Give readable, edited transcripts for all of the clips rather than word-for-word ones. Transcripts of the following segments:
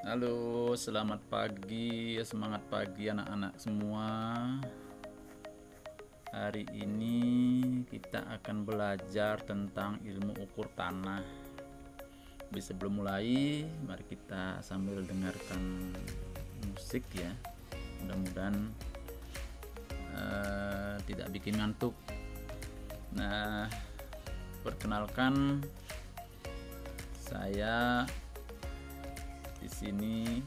Halo, selamat pagi, semangat pagi anak-anak semua. Hari ini kita akan belajar tentang ilmu ukur tanah. Tapi sebelum mulai, mari kita sambil dengarkan musik ya. Mudah-mudahan tidak bikin ngantuk. Nah, perkenalkan saya di sini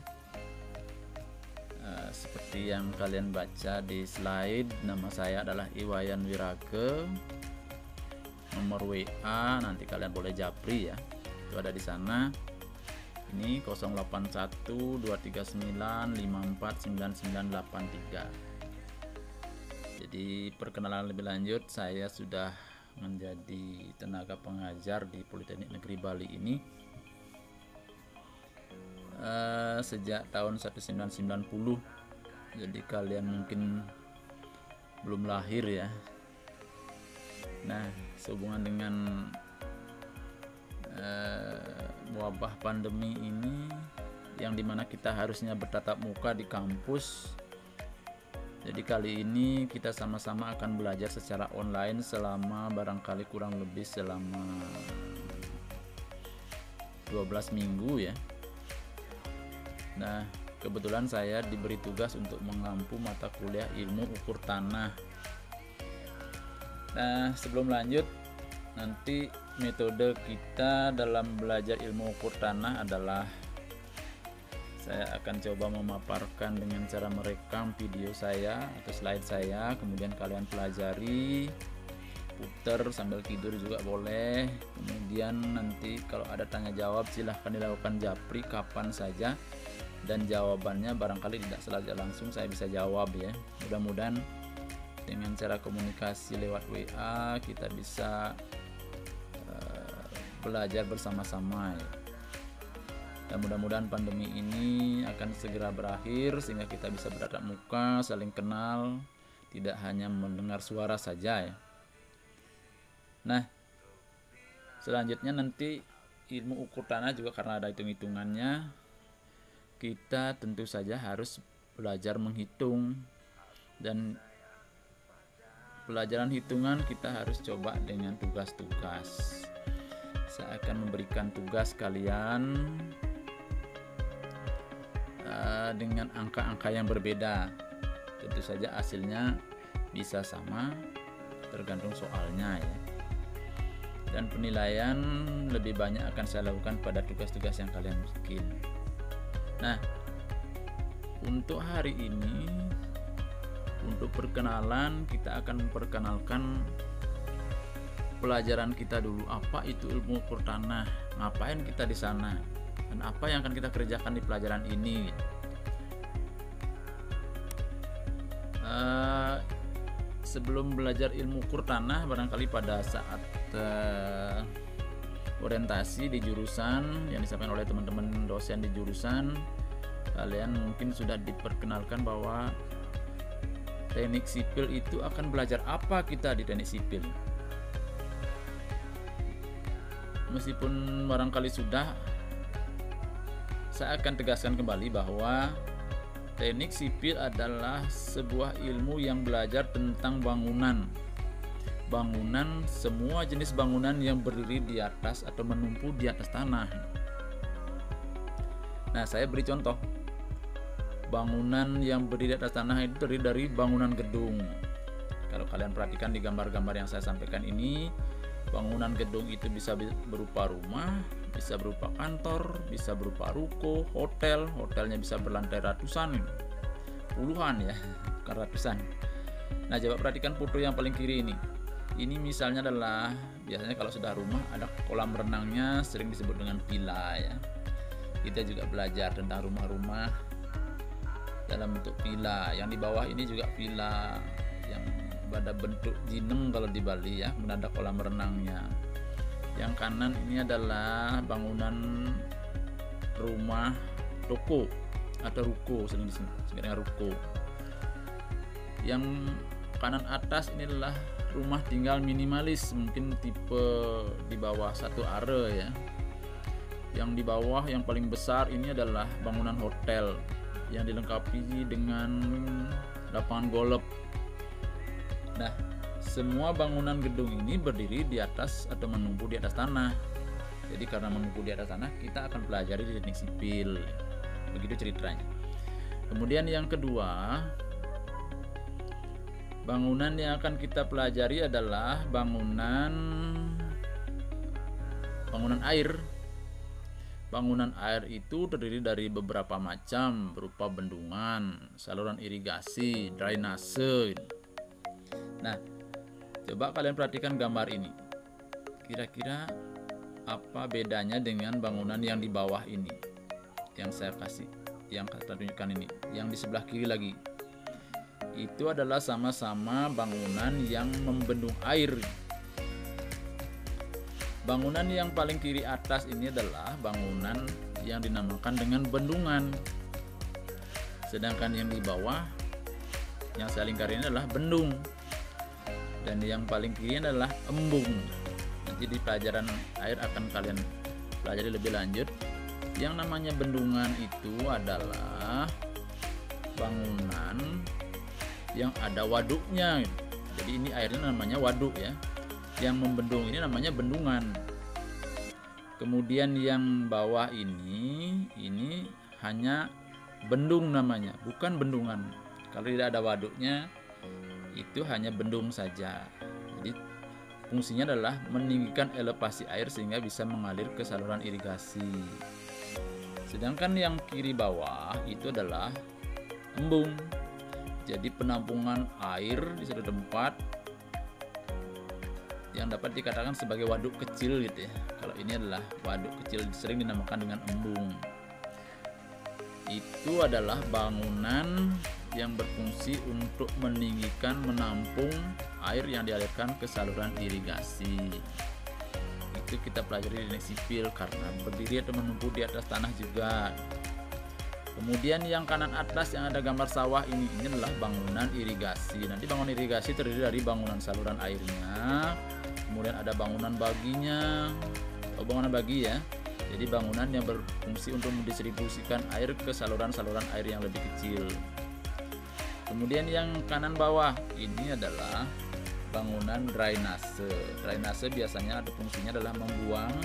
seperti yang kalian baca di slide, nama saya adalah Iwayan Wirage. Nomor WA nanti kalian boleh japri ya. Itu ada di sana. Ini 081239549983. Jadi perkenalan lebih lanjut, saya sudah menjadi tenaga pengajar di Politeknik Negeri Bali ini sejak tahun 1990. Jadi kalian mungkin belum lahir ya. Nah, sehubungan dengan wabah pandemi ini, yang dimana kita harusnya bertatap muka di kampus, jadi kali ini kita sama-sama akan belajar secara online selama barangkali kurang lebih selama 12 minggu ya. Nah, kebetulan saya diberi tugas untuk mengampu mata kuliah ilmu ukur tanah. Nah, sebelum lanjut, nanti metode kita dalam belajar ilmu ukur tanah adalah saya akan coba memaparkan dengan cara merekam video saya atau slide saya, kemudian kalian pelajari, puter sambil tidur juga boleh. Kemudian nanti kalau ada tanya jawab silahkan dilakukan japri kapan saja, dan jawabannya barangkali tidak secara langsung saya bisa jawab ya. Mudah-mudahan dengan cara komunikasi lewat WA kita bisa belajar bersama-sama ya. Dan mudah-mudahan pandemi ini akan segera berakhir sehingga kita bisa bertatap muka, saling kenal, tidak hanya mendengar suara saja ya. Nah, selanjutnya nanti ilmu ukur tanah juga karena ada hitung-hitungannya, kita tentu saja harus belajar menghitung, dan pelajaran hitungan kita harus coba dengan tugas-tugas. Saya akan memberikan tugas kalian dengan angka-angka yang berbeda. Tentu saja hasilnya bisa sama tergantung soalnya ya. Dan penilaian lebih banyak akan saya lakukan pada tugas-tugas yang kalian bikin. Nah, untuk hari ini, untuk perkenalan, kita akan memperkenalkan pelajaran kita dulu. Apa itu ilmu ukur tanah? Ngapain kita di sana? Dan apa yang akan kita kerjakan di pelajaran ini? Sebelum belajar ilmu ukur tanah, barangkali pada saat orientasi di jurusan yang disampaikan oleh teman-teman dosen di jurusan, kalian mungkin sudah diperkenalkan bahwa teknik sipil itu akan belajar apa kita di teknik sipil. Meskipun barangkali sudah, saya akan tegaskan kembali bahwa teknik sipil adalah sebuah ilmu yang belajar tentang bangunan, semua jenis bangunan yang berdiri di atas atau menumpu di atas tanah. Nah, saya beri contoh. Bangunan yang berdiri di atas tanah itu terdiri dari bangunan gedung. Kalau kalian perhatikan di gambar-gambar yang saya sampaikan ini, bangunan gedung itu bisa berupa rumah, bisa berupa kantor, bisa berupa ruko, hotelnya bisa berlantai ratusan, puluhan ya, bukan ratusan. Nah, coba perhatikan foto yang paling kiri ini. Ini misalnya adalah, biasanya kalau sudah rumah ada kolam renangnya, sering disebut dengan villa ya. Kita juga belajar tentang rumah-rumah dalam bentuk villa. Yang di bawah ini juga villa yang pada bentuk jineng kalau di Bali ya, menanda kolam renangnya. Yang kanan ini adalah bangunan rumah toko atau ruko, sering disebut dengan ruko. Yang kanan atas ini adalah rumah tinggal minimalis, mungkin tipe di bawah 1 are ya. Yang Yang di bawah yang paling besar ini adalah bangunan hotel yang dilengkapi dengan lapangan golf. Nah, semua bangunan gedung ini berdiri di atas atau menumpuk di atas tanah. Jadi karena menumpuk di atas tanah, kita akan pelajari di teknik sipil. Begitu ceritanya. Kemudian yang kedua, bangunan yang akan kita pelajari adalah bangunan air. Bangunan air itu terdiri dari beberapa macam, berupa bendungan, saluran irigasi, drainase. Nah, coba kalian perhatikan gambar ini. Kira-kira apa bedanya dengan bangunan yang di bawah ini? Yang saya kasih, yang saya tunjukkan ini, yang di sebelah kiri lagi. Itu adalah sama-sama bangunan yang membendung air. Bangunan yang paling kiri atas ini adalah bangunan yang dinamakan dengan bendungan. Sedangkan yang di bawah yang saya lingkari ini adalah bendung. Dan yang paling kiri adalah embung. Nanti di pelajaran air akan kalian pelajari lebih lanjut. Yang namanya bendungan itu adalah bangunan yang ada waduknya. Jadi ini airnya namanya waduk ya. Yang membendung ini namanya bendungan. Kemudian yang bawah ini hanya bendung namanya, bukan bendungan. Kalau tidak ada waduknya, itu hanya bendung saja. Jadi fungsinya adalah meninggikan elevasi air sehingga bisa mengalir ke saluran irigasi. Sedangkan yang kiri bawah itu adalah embung. Jadi penampungan air di satu tempat yang dapat dikatakan sebagai waduk kecil gitu ya. Kalau ini adalah waduk kecil, sering dinamakan dengan embung. Itu adalah bangunan yang berfungsi untuk meninggikan, menampung air yang dialirkan ke saluran irigasi. Itu kita pelajari di teknik sipil karena berdiri atau menumpuk di atas tanah juga. Kemudian yang kanan atas yang ada gambar sawah ini adalah bangunan irigasi. Nanti bangunan irigasi terdiri dari bangunan saluran airnya, kemudian ada bangunan baginya, bangunan bagi ya. Jadi bangunan yang berfungsi untuk mendistribusikan air ke saluran-saluran air yang lebih kecil. Kemudian yang kanan bawah ini adalah bangunan drainase. Drainase biasanya ada fungsinya adalah membuang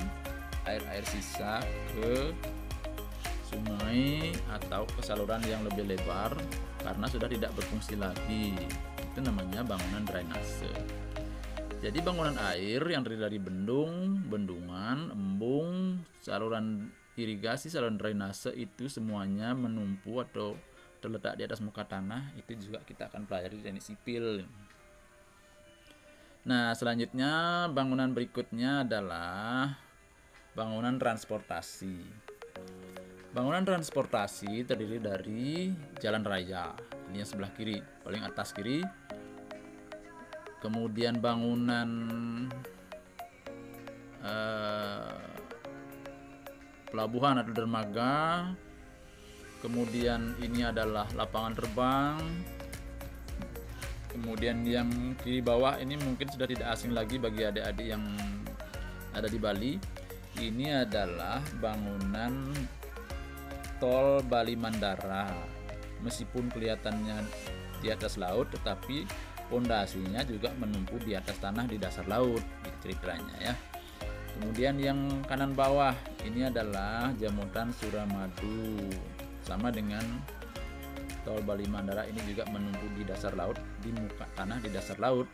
air-air sisa ke sungai atau ke saluran yang lebih lebar karena sudah tidak berfungsi lagi. Itu namanya bangunan drainase. Jadi bangunan air yang terdiri dari bendung, bendungan, embung, saluran irigasi, saluran drainase itu semuanya menumpu atau terletak di atas muka tanah. Itu juga kita akan pelajari di teknik sipil. Nah, selanjutnya bangunan berikutnya adalah bangunan transportasi. Bangunan transportasi terdiri dari jalan raya, ini yang sebelah kiri, paling atas kiri. Kemudian bangunan pelabuhan atau dermaga. Kemudian ini adalah lapangan terbang. Kemudian yang kiri bawah ini mungkin sudah tidak asing lagi bagi adik-adik yang ada di Bali. Ini adalah bangunan tol Bali Mandara. Meskipun kelihatannya di atas laut, tetapi pondasinya juga menumpuk di atas tanah di dasar laut, gitu ceritanya ya. Kemudian yang kanan bawah ini adalah Jembatan Suramadu, sama dengan tol Bali Mandara, ini juga menumpuk di dasar laut, di muka tanah di dasar laut.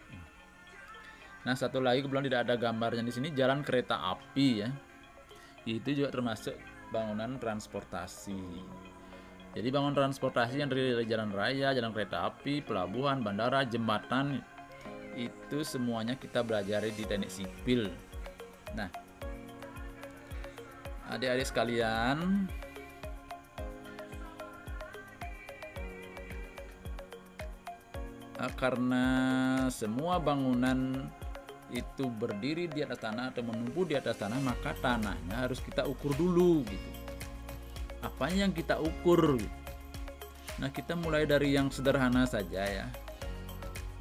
Nah, satu lagi kebetulan tidak ada gambarnya di sini, jalan kereta api ya. Itu juga termasuk bangunan transportasi. Jadi bangunan transportasi yang terdiri dari jalan raya, jalan kereta api, pelabuhan, bandara, jembatan, itu semuanya kita belajar di teknik sipil. Nah, adik-adik sekalian, karena semua bangunan itu berdiri di atas tanah atau menumpuk di atas tanah, maka tanahnya harus kita ukur dulu gitu. Apa yang kita ukur gitu. Nah, kita mulai dari yang sederhana saja ya.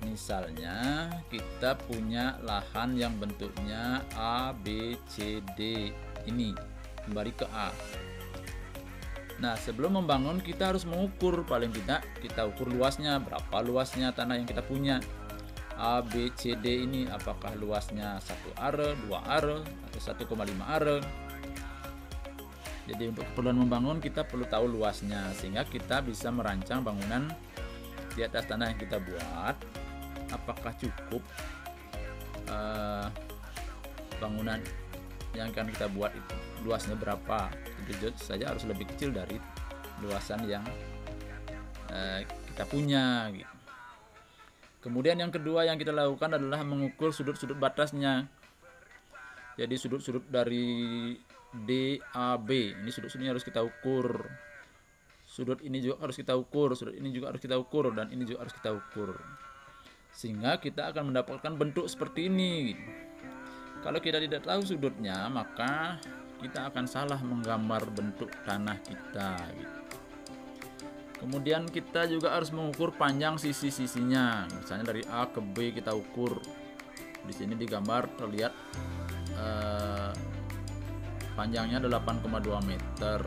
Misalnya kita punya lahan yang bentuknya A, B, C, D ini. kembali ke A. Nah, sebelum membangun kita harus mengukur, paling tidak kita ukur luasnya, berapa luasnya tanah yang kita punya. A, B, C, D ini apakah luasnya 1 are, 2 are, atau 1,5 are. Jadi untuk keperluan membangun kita perlu tahu luasnya, sehingga kita bisa merancang bangunan di atas tanah yang kita buat. Apakah cukup bangunan yang akan kita buat itu luasnya berapa? Tentu saja harus lebih kecil dari luasan yang kita punya gitu. Kemudian yang kedua yang kita lakukan adalah mengukur sudut-sudut batasnya. Jadi sudut-sudut dari D, A, B, ini sudut-sudutnya harus kita ukur. Sudut ini juga harus kita ukur, sudut ini juga harus kita ukur, dan ini juga harus kita ukur. Sehingga kita akan mendapatkan bentuk seperti ini. Kalau kita tidak tahu sudutnya, maka kita akan salah menggambar bentuk tanah kita gitu. Kemudian kita juga harus mengukur panjang sisi-sisinya. Misalnya dari A ke B kita ukur. Di sini digambar terlihat panjangnya 8,2 meter.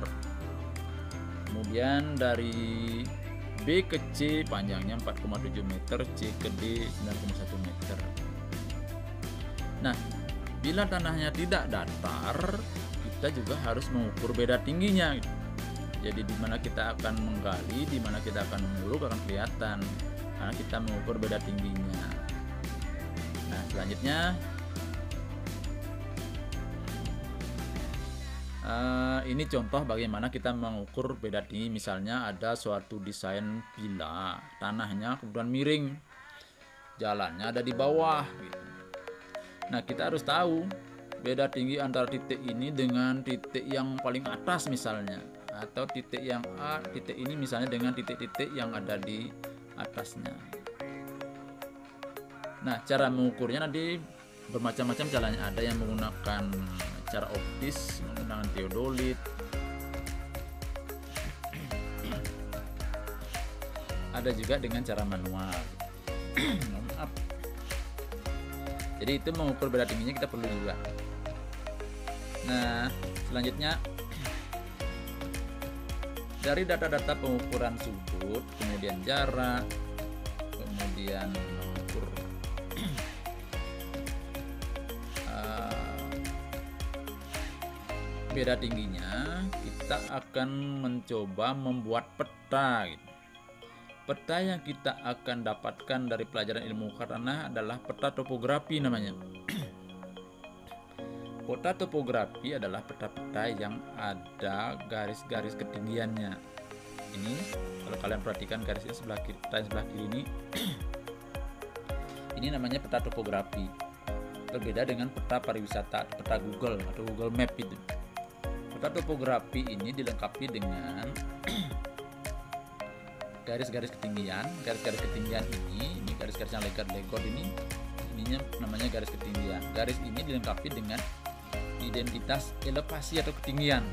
Kemudian dari B ke C panjangnya 4,7 meter, C ke D 9,1 meter. Nah, bila tanahnya tidak datar, kita juga harus mengukur beda tingginya. Jadi di mana kita akan menggali, di mana kita akan mengeruk akan kelihatan karena kita mengukur beda tingginya. Nah, selanjutnya ini contoh bagaimana kita mengukur beda tinggi. Misalnya ada suatu desain villa, tanahnya kemudian miring, jalannya ada di bawah gitu. Nah, kita harus tahu beda tinggi antara titik ini dengan titik yang paling atas misalnya, atau titik yang A, titik ini misalnya dengan titik-titik yang ada di atasnya. Nah, cara mengukurnya nanti bermacam-macam caranya. Ada yang menggunakan cara optis, menggunakan teodolit, ada juga dengan cara manual. Maaf. Jadi itu mengukur beda tingginya kita perlu juga. Nah, selanjutnya dari data-data pengukuran sudut, kemudian jarak, kemudian mengukur beda tingginya, kita akan mencoba membuat peta gitu. Peta yang kita akan dapatkan dari pelajaran ilmu tanah adalah peta topografi namanya. Peta topografi adalah peta-peta yang ada garis-garis ketinggiannya. Ini kalau kalian perhatikan garisnya sebelah kiri, peta yang sebelah kiri ini, ini namanya peta topografi. Berbeda dengan peta pariwisata, peta Google atau Google Map itu. Peta topografi ini dilengkapi dengan garis-garis ketinggian. Garis-garis ketinggian ini garis-garis yang legot-legot ini, ininya namanya garis ketinggian. Garis ini dilengkapi dengan identitas elevasi atau ketinggian.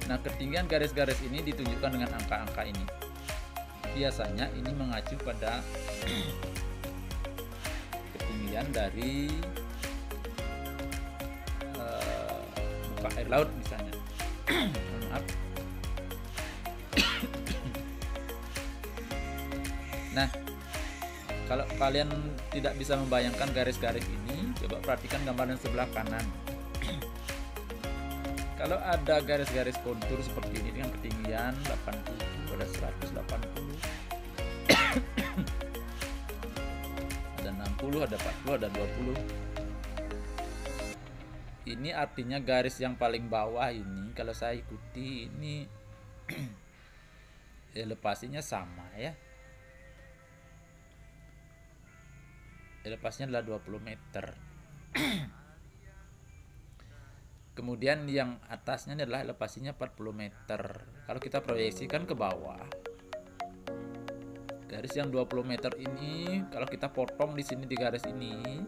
Nah, ketinggian garis-garis ini ditunjukkan dengan angka-angka ini. Biasanya ini mengacu pada ketinggian dari muka air laut misalnya. Maaf. Nah, kalau kalian tidak bisa membayangkan garis-garis ini, coba perhatikan gambaran sebelah kanan. Kalau ada garis-garis kontur seperti ini dengan ketinggian 80, ada 180, ada 60, ada 40, ada 20. Ini artinya garis yang paling bawah ini, kalau saya ikuti ini elevasinya sama ya. Elevasinya adalah 20 meter. Kemudian yang atasnya adalah elevasinya 40 meter. Kalau kita proyeksikan ke bawah, garis yang 20 meter ini kalau kita potong di sini di garis ini,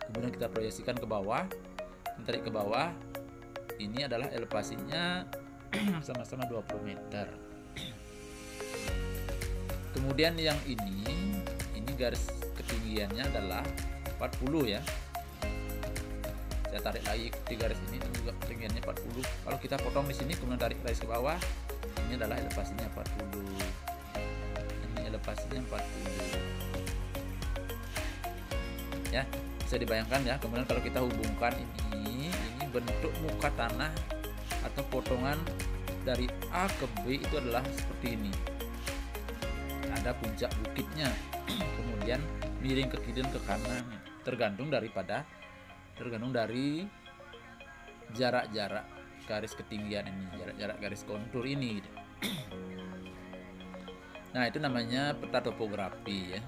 kemudian kita proyeksikan ke bawah, tarik ke bawah, ini adalah elevasinya sama-sama 20 meter. Kemudian yang ini garis ketinggiannya adalah 40 ya. Saya tarik lagi di garis ini juga ketinggiannya 40. Kalau kita potong di sini kemudian tarik garis ke bawah, ini adalah elevasinya 40. Ini elevasinya 40. Ya, bisa dibayangkan ya. Kemudian kalau kita hubungkan ini bentuk muka tanah atau potongan dari A ke B itu adalah seperti ini. Ada puncak bukitnya, kemudian miring ke kiri dan ke kanan, tergantung dari jarak-jarak garis ketinggian ini, jarak-jarak garis kontur ini. Nah, itu namanya peta topografi ya.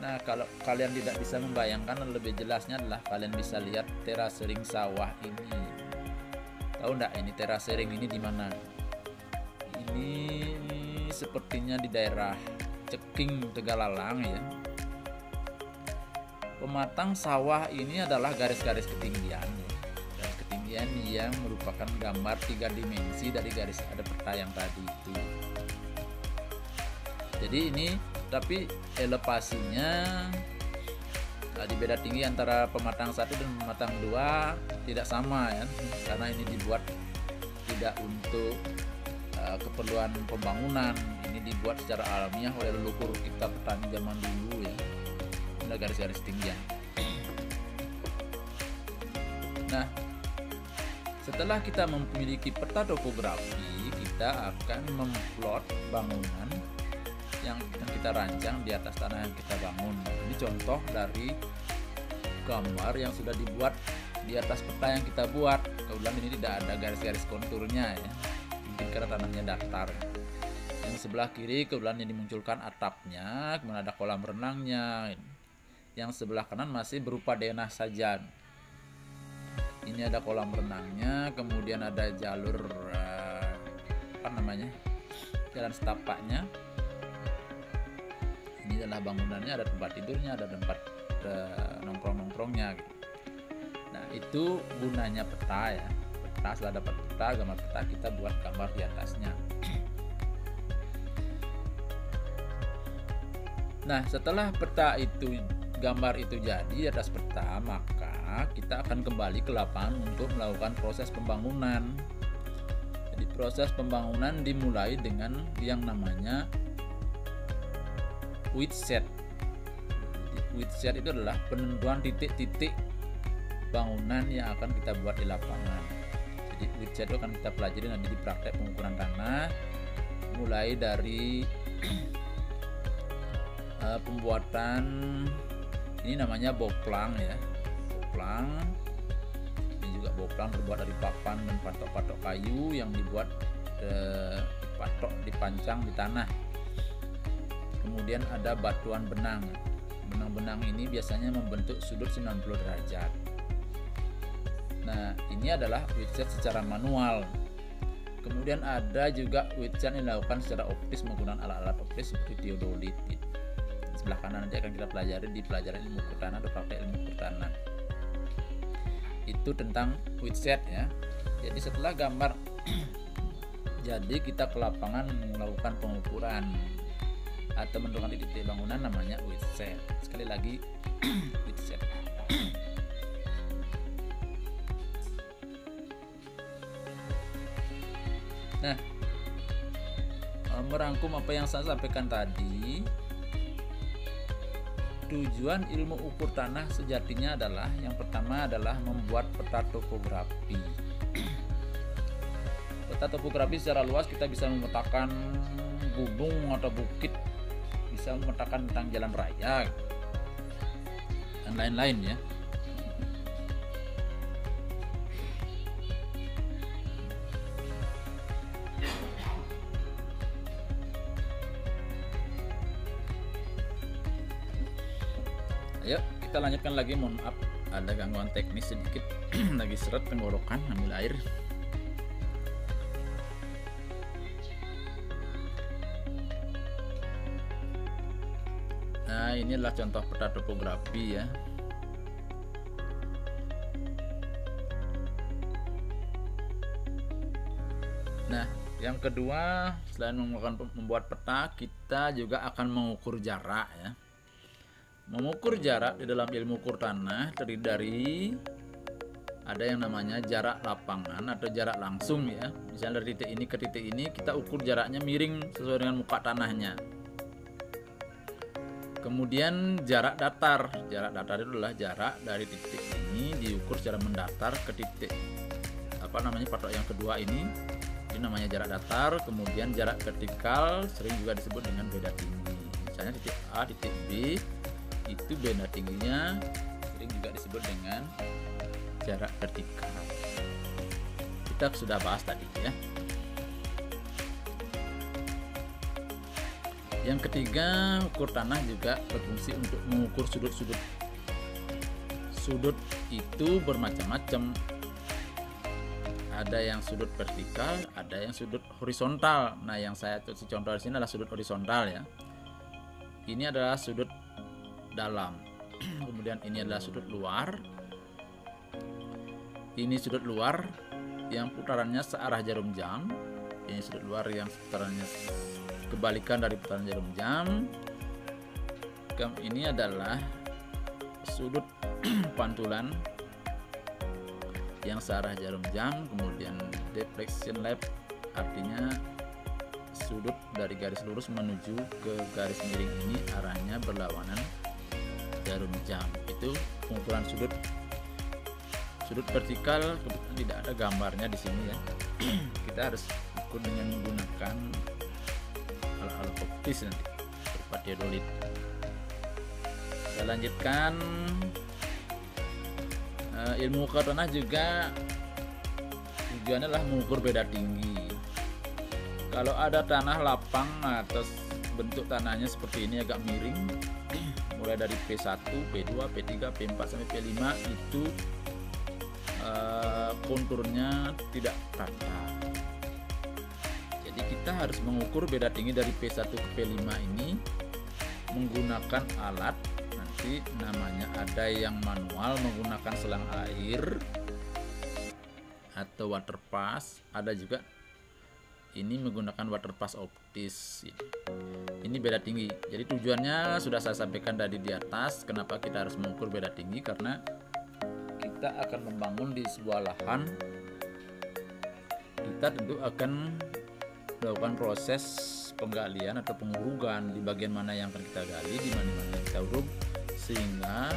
Nah, kalau kalian tidak bisa membayangkan, lebih jelasnya adalah kalian bisa lihat terasering sawah ini. Tahu enggak ini terasering ini di mana? Ini sepertinya di daerah Ceking, Tegalalang ya. Pematang sawah ini adalah garis-garis ketinggian ya. Garis ketinggian yang merupakan gambar 3 dimensi dari garis ada peta yang tadi itu. Jadi ini tapi elevasinya di beda tinggi antara pematang 1 dan pematang 2 tidak sama ya, karena ini dibuat tidak untuk keperluan pembangunan, ini dibuat secara alamiah oleh leluhur kita petani zaman dulu ya. Ini garis-garis tinggian. Nah, setelah kita memiliki peta topografi, kita akan memplot bangunan yang kita rancang di atas tanah yang kita bangun. Ini contoh dari gambar yang sudah dibuat di atas peta yang kita buat. Kebetulan ini tidak ada garis-garis konturnya ya, mungkin karena tanahnya datar. Yang sebelah kiri kebetulan yang dimunculkan atapnya, kemudian ada kolam renangnya. Yang sebelah kanan masih berupa denah saja. Ini ada kolam renangnya, kemudian ada jalur jalan setapaknya. Ini adalah bangunannya, ada tempat tidurnya, ada tempat nongkrong-nongkrongnya gitu. Nah, itu gunanya peta ya. Peta, setelah dapat peta, gambar peta, kita buat gambar di atasnya. Nah, setelah peta itu, gambar itu jadi di atas peta, maka kita akan kembali ke lapangan untuk melakukan proses pembangunan. Jadi proses pembangunan dimulai dengan yang namanya width set. Width set itu adalah penentuan titik-titik bangunan yang akan kita buat di lapangan. Jadi width set itu akan kita pelajari nanti di praktek pengukuran tanah, mulai dari pembuatan ini namanya boplang ya. Boplang ini juga boplang terbuat dari papan dan patok-patok kayu yang dibuat dipatok, dipancang di tanah. Kemudian ada batuan benang. Benang-benang ini biasanya membentuk sudut 90 derajat. Nah, ini adalah width set secara manual. Kemudian ada juga width set yang dilakukan secara optis menggunakan alat-alat optis seperti teodolit. Sebelah kanan nanti akan kita pelajari di pelajaran ilmu pertanahan atau praktek ilmu pertanahan. Itu tentang width set ya. Jadi setelah gambar jadi kita ke lapangan melakukan pengukuran atau menentukan titik bangunan, namanya width set. Sekali lagi width set. Nah, merangkum apa yang saya sampaikan tadi, tujuan ilmu ukur tanah sejatinya adalah yang pertama adalah membuat peta topografi. Peta topografi secara luas kita bisa memetakan gunung atau bukit, bisa memetakan tentang jalan raya dan lain-lain ya. Ayo kita lanjutkan lagi. Mohon maaf ada gangguan teknis sedikit. Lagi seret tenggorokan, ambil air. Nah, ini adalah contoh peta topografi ya. Nah, yang kedua, selain membuat peta, kita juga akan mengukur jarak ya. Mengukur jarak di dalam ilmu ukur tanah terdiri dari ada yang namanya jarak lapangan atau jarak langsung ya. Misalnya dari titik ini ke titik ini kita ukur jaraknya miring sesuai dengan muka tanahnya. Kemudian jarak datar. Jarak datar itu adalah jarak dari titik ini diukur secara mendatar ke titik patok yang kedua ini namanya jarak datar. Kemudian jarak vertikal sering juga disebut dengan beda tinggi. Misalnya titik A, titik B itu beda tingginya sering juga disebut dengan jarak vertikal. Kita sudah bahas tadi ya. Yang ketiga, ukur tanah juga berfungsi untuk mengukur sudut-sudut. Sudut itu bermacam-macam. Ada yang sudut vertikal, ada yang sudut horizontal. Nah, yang saya kasih contoh di sini adalah sudut horizontal ya. Ini adalah sudut dalam. Kemudian ini adalah sudut luar. Ini sudut luar yang putarannya searah jarum jam. Ini sudut luar yang putarannya kebalikan dari putaran jarum jam. Ini adalah sudut pantulan yang searah jarum jam. Kemudian deflection lap artinya sudut dari garis lurus menuju ke garis miring ini arahnya berlawanan jarum jam. Itu pengukuran sudut. Sudut vertikal kebetulan tidak ada gambarnya di sini ya. Kita harus ukur dengan menggunakan alat-alat optis nanti berupa teodolit. Saya lanjutkan. Ilmu ukur tanah juga tujuannya adalah mengukur beda tinggi. Kalau ada tanah lapang atau bentuk tanahnya seperti ini agak miring, mulai dari P1, P2, P3, P4 sampai P5 itu konturnya tidak rata. Jadi kita harus mengukur beda tinggi dari P1 ke P5 ini menggunakan alat, nanti namanya ada yang manual menggunakan selang air atau water pass, ada juga ini menggunakan water pass optis. Ini beda tinggi. Jadi tujuannya sudah saya sampaikan tadi di atas. Kenapa kita harus mengukur beda tinggi? Karena kita akan membangun di sebuah lahan, kita tentu akan melakukan proses penggalian atau pengurugan di bagian mana yang akan kita gali, di mana yang kita uruk, sehingga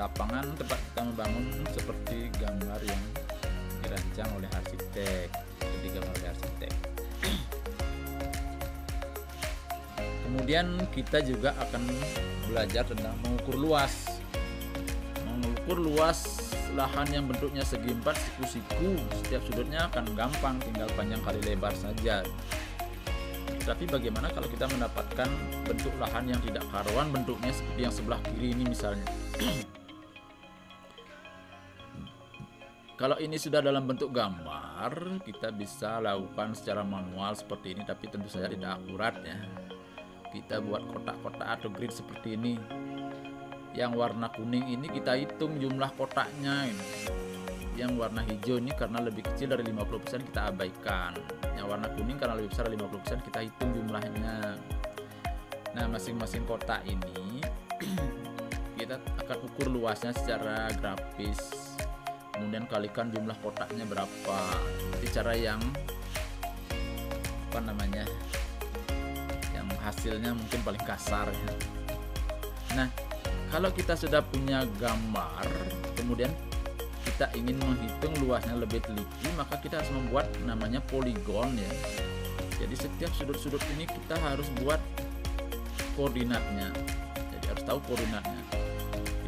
lapangan tempat kita membangun seperti gambar yang dirancang oleh arsitek, digambar oleh arsitek. Kemudian kita juga akan belajar tentang mengukur luas. Mengukur luas lahan yang bentuknya segi empat siku-siku, setiap sudutnya akan gampang, tinggal panjang kali lebar saja. Tapi bagaimana kalau kita mendapatkan bentuk lahan yang tidak karuan, bentuknya seperti yang sebelah kiri ini misalnya. Kalau ini sudah dalam bentuk gambar, kita bisa lakukan secara manual seperti ini, tapi tentu saja tidak akurat ya. Kita buat kotak-kotak atau grid seperti ini. Yang warna kuning ini kita hitung jumlah kotaknya ini. Yang warna hijau ini karena lebih kecil dari 50% kita abaikan. Yang warna kuning karena lebih besar dari 50% kita hitung jumlahnya. Nah, masing-masing kotak ini kita akan ukur luasnya secara grafis. Kemudian kalikan jumlah kotaknya berapa. Itu cara yang yang hasilnya mungkin paling kasar ya. Nah, kalau kita sudah punya gambar, kemudian kita ingin menghitung luasnya lebih teliti, maka kita harus membuat namanya poligon ya. Jadi setiap sudut-sudut ini kita harus buat koordinatnya. Jadi harus tahu koordinatnya.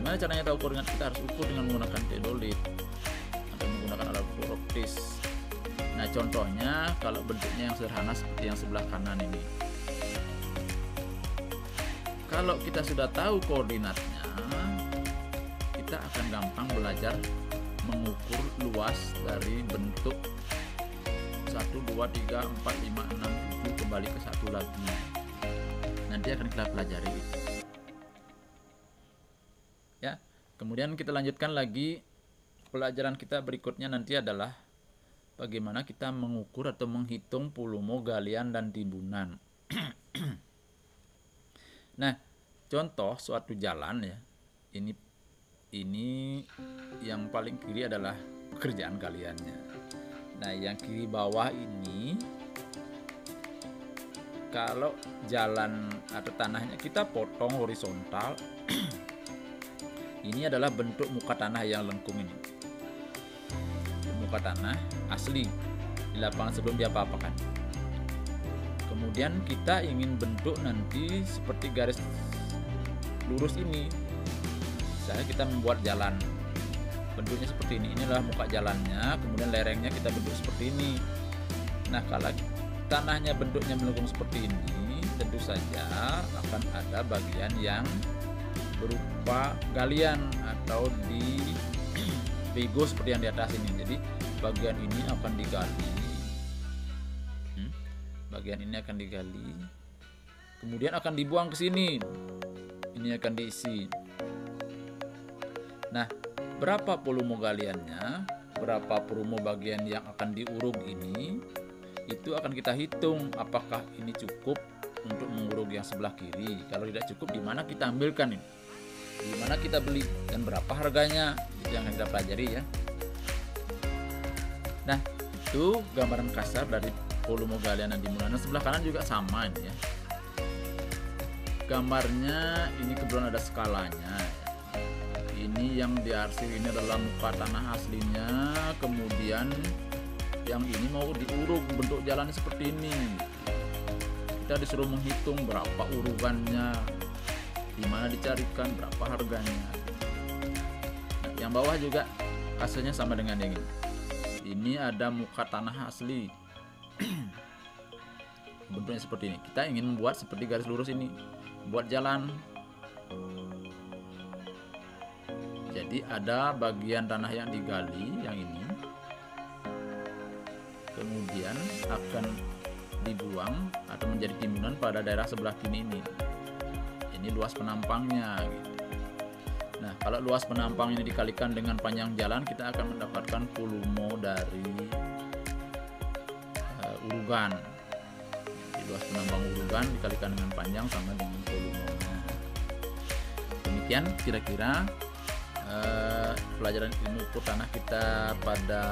Gimana caranya tahu koordinat? Kita harus ukur dengan menggunakan teodolit atau menggunakan alat ukur optis. Nah, contohnya kalau bentuknya yang sederhana seperti yang sebelah kanan ini. Kalau kita sudah tahu koordinatnya, kita akan gampang belajar mengukur luas dari bentuk 1, 2, 3, 4, 5, 6, 7 kembali ke satu lagi. Nanti akan kita pelajari. Ya, kemudian kita lanjutkan lagi. Pelajaran kita berikutnya nanti adalah bagaimana kita mengukur atau menghitung volume galian dan timbunan. Nah, contoh suatu jalan ya, ini yang paling kiri adalah pekerjaan kaliannya. Nah, yang kiri bawah ini, kalau jalan atau tanahnya kita potong horizontal, ini adalah bentuk muka tanah yang lengkung ini. Muka tanah asli di lapangan sebelum diapa-apakan. Kemudian kita ingin bentuk nanti seperti garis lurus ini. Misalnya kita membuat jalan, bentuknya seperti ini. Ini adalah muka jalannya, kemudian lerengnya kita bentuk seperti ini. Nah, kalau tanahnya bentuknya melengkung seperti ini, tentu saja akan ada bagian yang berupa galian atau di pego seperti yang di atas ini. Jadi bagian ini akan digali, bagian ini akan digali, kemudian akan dibuang ke sini. Ini akan diisi. Nah, berapa volume galiannya, berapa volume bagian yang akan diuruk ini, itu akan kita hitung apakah ini cukup untuk menguruk yang sebelah kiri. Kalau tidak cukup, di mana kita ambilkan ini, di mana kita beli, dan berapa harganya, itu yang kita pelajari ya. Nah, itu gambaran kasar dari volume galian yang dimulai. Nah, sebelah kanan juga sama ini ya. Gambarnya ini kebetulan ada skalanya. Ini yang diarsir ini adalah muka tanah aslinya, kemudian yang ini mau diuruk bentuk jalannya seperti ini. Kita disuruh menghitung berapa urukannya, di mana dicarikan, berapa harganya. Nah, yang bawah juga hasilnya sama dengan yang ini. Ini ada muka tanah asli. Bentuknya seperti ini. Kita ingin membuat seperti garis lurus ini, buat jalan. Jadi ada bagian tanah yang digali, yang ini, kemudian akan dibuang atau menjadi timbunan pada daerah sebelah kiri ini. Ini luas penampangnya gitu. Nah, kalau luas penampang ini dikalikan dengan panjang jalan, kita akan mendapatkan volume dari urugan. Jadi luas penampang urugan dikalikan dengan panjang sama dengan volumenya. Demikian kira-kira pelajaran ilmu ukur tanah kita pada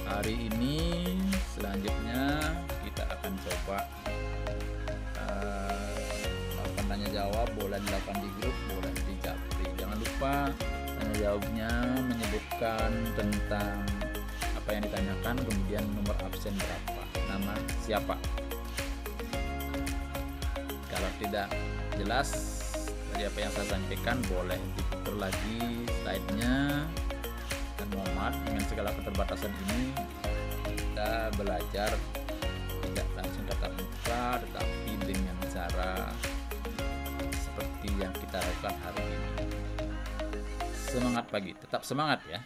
hari ini. Selanjutnya kita akan coba melakukan tanya jawab, boleh dilakukan di grup, boleh di japri. Jangan lupa tanya jawabnya menyebutkan tentang apa yang ditanyakan, kemudian nomor absen berapa, nama siapa. Kalau tidak jelas dari apa yang saya sampaikan, boleh diputar lagi slide-nya. Dan mohon maaf, dengan segala keterbatasan ini kita belajar tidak langsung tatap muka, tetapi dengan cara seperti yang kita lakukan hari ini. Semangat pagi, tetap semangat ya.